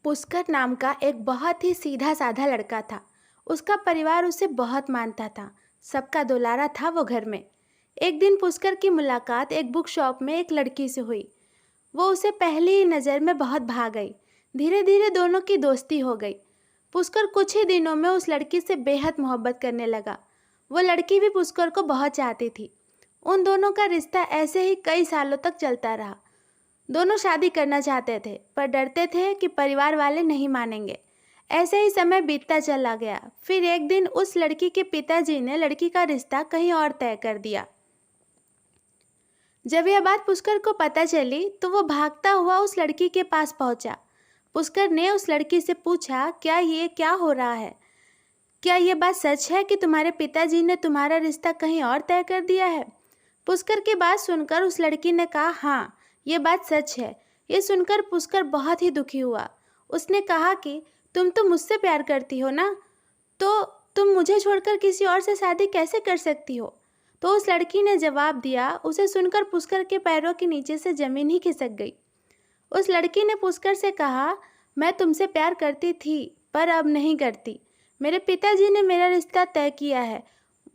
पुष्कर नाम का एक बहुत ही सीधा साधा लड़का था। उसका परिवार उसे बहुत मानता था। सबका दुलारा था वो घर में। एक दिन पुष्कर की मुलाकात एक बुक शॉप में एक लड़की से हुई। वो उसे पहली ही नज़र में बहुत भा गई। धीरे धीरे दोनों की दोस्ती हो गई। पुष्कर कुछ ही दिनों में उस लड़की से बेहद मोहब्बत करने लगा। वो लड़की भी पुष्कर को बहुत चाहती थी। उन दोनों का रिश्ता ऐसे ही कई सालों तक चलता रहा। दोनों शादी करना चाहते थे पर डरते थे कि परिवार वाले नहीं मानेंगे। ऐसे ही समय बीतता चला गया। फिर एक दिन उस लड़की के पिताजी ने लड़की का रिश्ता कहीं और तय कर दिया। जब यह बात पुष्कर को पता चली तो वो भागता हुआ उस लड़की के पास पहुंचा। पुष्कर ने उस लड़की से पूछा, क्या हो रहा है? क्या ये बात सच है कि तुम्हारे पिताजी ने तुम्हारा रिश्ता कहीं और तय कर दिया है? पुष्कर की बात सुनकर उस लड़की ने कहा, हाँ, ये बात सच है। ये सुनकर पुष्कर बहुत ही दुखी हुआ। उसने कहा कि तुम तो मुझसे प्यार करती हो ना, तो तुम मुझे छोड़कर किसी और से शादी कैसे कर सकती हो? तो उस लड़की ने जवाब दिया। उसे सुनकर पुष्कर के पैरों के नीचे से जमीन ही खिसक गई। उस लड़की ने पुष्कर से कहा, मैं तुमसे प्यार करती थी पर अब नहीं करती। मेरे पिताजी ने मेरा रिश्ता तय किया है।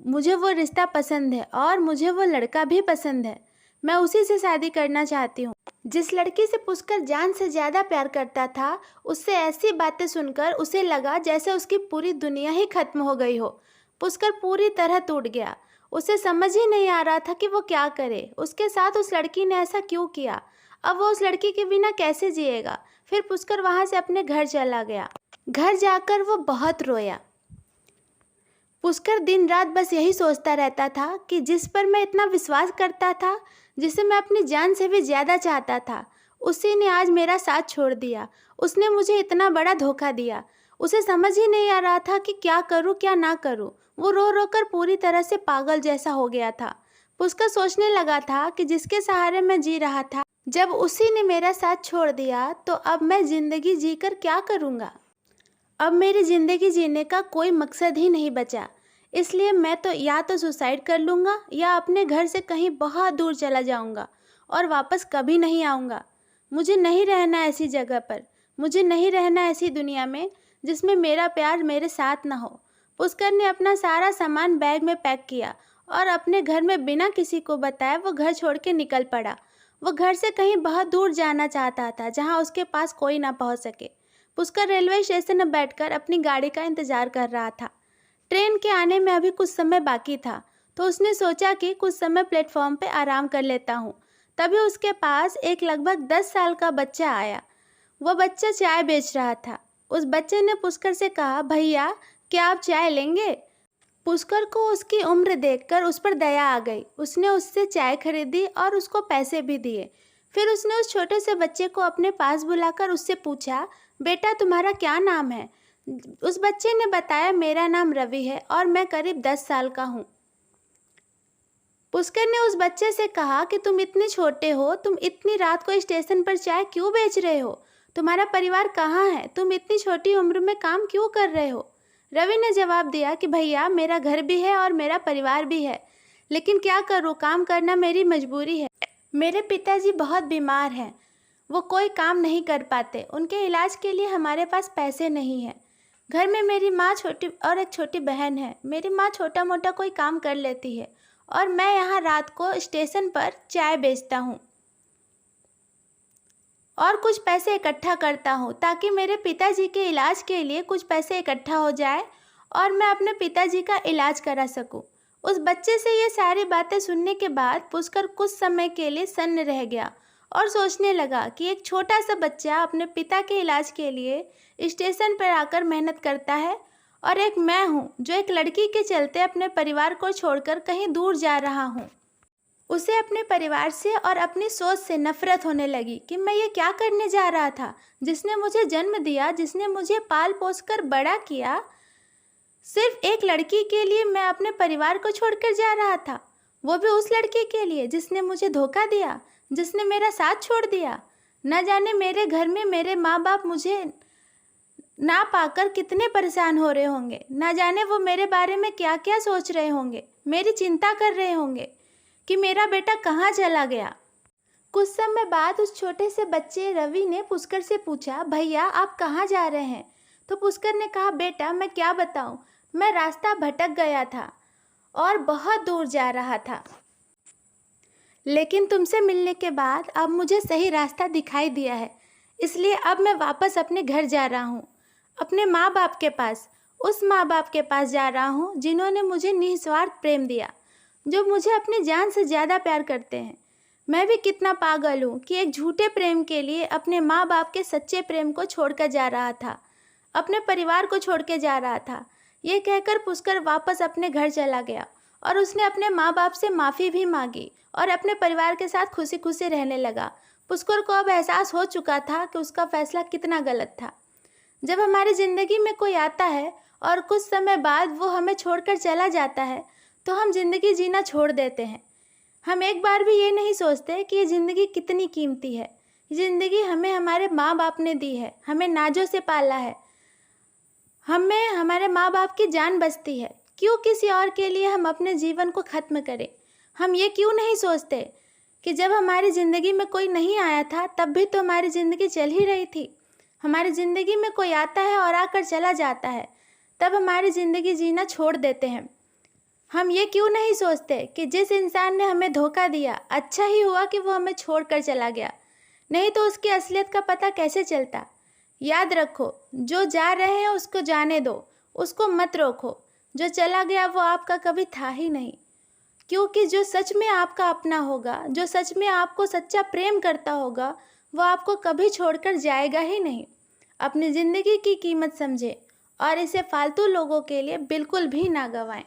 मुझे वो रिश्ता पसंद है और मुझे वो लड़का भी पसंद है। मैं उसी से शादी करना चाहती हूँ। जिस लड़की से पुष्कर जान से ज़्यादा प्यार करता था, उससे ऐसी बातें सुनकर उसे लगा जैसे उसकी पूरी दुनिया ही खत्म हो गई हो। पुष्कर पूरी तरह टूट गया। उसे समझ ही नहीं आ रहा था कि वो क्या करे। उसके साथ उस लड़की ने ऐसा क्यों किया? अब वो उस लड़की के बिना कैसे जिएगा? फिर पुष्कर वहाँ से अपने घर चला गया। घर जाकर वो बहुत रोया। पुष्कर दिन रात बस यही सोचता रहता था कि जिस पर मैं इतना विश्वास करता था, जिसे मैं अपनी जान से भी ज़्यादा चाहता था, उसी ने आज मेरा साथ छोड़ दिया। उसने मुझे इतना बड़ा धोखा दिया। उसे समझ ही नहीं आ रहा था कि क्या करूं क्या ना करूं। वो रो रो कर पूरी तरह से पागल जैसा हो गया था। पुष्कर सोचने लगा था कि जिसके सहारे मैं जी रहा था, जब उसी ने मेरा साथ छोड़ दिया तो अब मैं ज़िंदगी जीकर क्या करूँगा? अब मेरी ज़िंदगी जीने का कोई मकसद ही नहीं बचा। इसलिए मैं तो या तो सुसाइड कर लूँगा या अपने घर से कहीं बहुत दूर चला जाऊँगा और वापस कभी नहीं आऊँगा। मुझे नहीं रहना ऐसी जगह पर। मुझे नहीं रहना ऐसी दुनिया में जिसमें मेरा प्यार मेरे साथ ना हो। पुष्कर ने अपना सारा सामान बैग में पैक किया और अपने घर में बिना किसी को बताए वो घर छोड़ के निकल पड़ा। वो घर से कहीं बहुत दूर जाना चाहता था जहाँ उसके पास कोई ना पहुँच सके। पुष्कर रेलवे स्टेशन में बैठकर अपनी गाड़ी का इंतजार कर रहा था। ट्रेन के आने में अभी कुछ समय बाकी था, तो उसने सोचा कि कुछ समय प्लेटफॉर्म पे आराम कर लेता हूँ। तभी उसके पास एक लगभग 10 साल का बच्चा आया। वह बच्चा चाय बेच रहा था। उस बच्चे ने पुष्कर से कहा, भैया क्या आप चाय लेंगे? पुष्कर को उसकी उम्र देखकर उस पर दया आ गई। उसने उससे चाय खरीदी और उसको पैसे भी दिए। फिर उसने उस छोटे से बच्चे को अपने पास बुलाकर उससे पूछा, बेटा तुम्हारा क्या नाम है? उस बच्चे ने बताया, मेरा नाम रवि है और मैं करीब 10 साल का हूँ। पुष्कर ने उस बच्चे से कहा कि तुम इतने छोटे हो, तुम इतनी रात को स्टेशन पर चाय क्यों बेच रहे हो? तुम्हारा परिवार कहाँ है? तुम इतनी छोटी उम्र में काम क्यों कर रहे हो? रवि ने जवाब दिया कि भैया मेरा घर भी है और मेरा परिवार भी है, लेकिन क्या करूँ, काम करना मेरी मजबूरी है। मेरे पिताजी बहुत बीमार हैं। वो कोई काम नहीं कर पाते। उनके इलाज के लिए हमारे पास पैसे नहीं हैं। घर में मेरी माँ छोटी और एक छोटी बहन है। मेरी माँ छोटा मोटा कोई काम कर लेती है और मैं यहाँ रात को स्टेशन पर चाय बेचता हूँ और कुछ पैसे इकट्ठा करता हूँ ताकि मेरे पिताजी के इलाज के लिए कुछ पैसे इकट्ठा हो जाए और मैं अपने पिताजी का इलाज करा सकूँ। उस बच्चे से ये सारी बातें सुनने के बाद पुष्कर कुछ समय के लिए सन्न रह गया और सोचने लगा कि एक छोटा सा बच्चा अपने पिता के इलाज के लिए स्टेशन पर आकर मेहनत करता है और एक मैं हूँ जो एक लड़की के चलते अपने परिवार को छोड़कर कहीं दूर जा रहा हूँ। उसे अपने परिवार से और अपनी सोच से नफरत होने लगी कि मैं ये क्या करने जा रहा था। जिसने मुझे जन्म दिया, जिसने मुझे पाल पोस कर बड़ा किया, सिर्फ एक लड़की के लिए मैं अपने परिवार को छोड़कर जा रहा था। वो भी उस लड़की के लिए जिसने मुझे धोखा दिया, जिसने मेरा साथ छोड़ दिया। न जाने मेरे घर में मेरे माँ बाप मुझे ना पाकर कितने परेशान हो रहे होंगे। न जाने वो मेरे बारे में क्या क्या सोच रहे होंगे, मेरी चिंता कर रहे होंगे कि मेरा बेटा कहाँ चला गया। कुछ समय बाद उस छोटे से बच्चे रवि ने पुष्कर से पूछा, भैया आप कहाँ जा रहे हैं? तो पुष्कर ने कहा, बेटा मैं क्या बताऊँ, मैं रास्ता भटक गया था और बहुत दूर जा रहा था, लेकिन तुमसे मिलने के बाद अब मुझे सही रास्ता दिखाई दिया है, इसलिए अब मैं वापस अपने घर जा रहा हूँ, अपने माँ बाप के पास, उस माँ बाप के पास जा रहा हूँ जिन्होंने मुझे निस्वार्थ प्रेम दिया, जो मुझे अपनी जान से ज़्यादा प्यार करते हैं। मैं भी कितना पागल हूँ कि एक झूठे प्रेम के लिए अपने माँ बाप के सच्चे प्रेम को छोड़कर जा रहा था, अपने परिवार को छोड़ के जा रहा था। ये कहकर पुष्कर वापस अपने घर चला गया और उसने अपने माँ बाप से माफ़ी भी मांगी और अपने परिवार के साथ खुशी खुशी रहने लगा। पुष्कर को अब एहसास हो चुका था कि उसका फैसला कितना गलत था। जब हमारी ज़िंदगी में कोई आता है और कुछ समय बाद वो हमें छोड़कर चला जाता है, तो हम ज़िंदगी जीना छोड़ देते हैं। हम एक बार भी ये नहीं सोचते कि ये ज़िंदगी कितनी कीमती है। ज़िंदगी हमें हमारे माँ बाप ने दी है, हमें नाजों से पाला है, हमें हमारे माँ बाप की जान बचती है। क्यों किसी और के लिए हम अपने जीवन को ख़त्म करें? हम ये क्यों नहीं सोचते कि जब हमारी ज़िंदगी में कोई नहीं आया था तब भी तो हमारी ज़िंदगी चल ही रही थी। हमारी ज़िंदगी में कोई आता है और आकर चला जाता है, तब हमारी ज़िंदगी जीना छोड़ देते हैं। हम ये क्यों नहीं सोचते कि जिस इंसान ने हमें धोखा दिया, अच्छा ही हुआ कि वो हमें छोड़कर चला गया, नहीं तो उसकी असलियत का पता कैसे चलता। याद रखो, जो जा रहे हैं उसको जाने दो, उसको मत रोको। जो चला गया वो आपका कभी था ही नहीं, क्योंकि जो सच में आपका अपना होगा, जो सच में आपको सच्चा प्रेम करता होगा, वो आपको कभी छोड़कर जाएगा ही नहीं। अपनी ज़िंदगी की कीमत समझें और इसे फालतू लोगों के लिए बिल्कुल भी ना गंवाएं।